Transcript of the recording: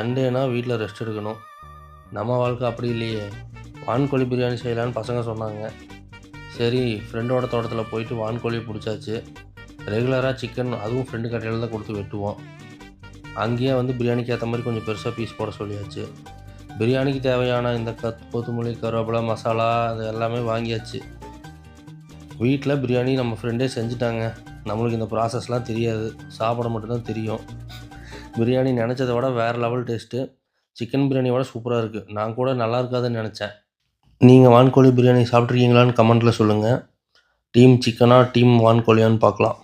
சண்டேனா வீட்டில் ரெஸ்ட் எடுக்கணும். நம்ம வாழ்க்கை அப்படி இல்லையே. வான்கோழி பிரியாணி செய்யலான்னு பசங்க சொன்னாங்க. சரி, ஃப்ரெண்டோட தோட்டத்தில் போயிட்டு வான்கோழியை பிடிச்சாச்சு. ரெகுலராக சிக்கன் அதுவும் ஃப்ரெண்டு கடையில் தான் கொடுத்து வெட்டுவோம். அங்கேயே பிரியாணிக்கு ஏற்ற மாதிரி கொஞ்சம் பெருசாக பீஸ் போட சொல்லியாச்சு. பிரியாணிக்கு தேவையான இந்த கொத்தமல்லி, கருவேப்பிலை, மசாலா அது எல்லாமே வாங்கியாச்சு. வீட்டில் பிரியாணி நம்ம ஃப்ரெண்டே செஞ்சுட்டாங்க. நம்மளுக்கு இந்த ப்ராசஸ்லாம் தெரியாது, சாப்பிட மட்டும்தான் தெரியும். பிரியாணி நினச்சதை விட வேறு லெவல் டேஸ்ட்டு. சிக்கன் பிரியாணியோட சூப்பராக இருக்குது. நான் கூட நல்லா இருக்காதுன்னு நினச்சேன். நீங்கள் வான்கோழி பிரியாணி சாப்பிட்ருக்கீங்களான்னு கமெண்ட்டில் சொல்லுங்கள். டீம் சிக்கனா டீம் வான்கோழியான்னு பார்க்கலாம்.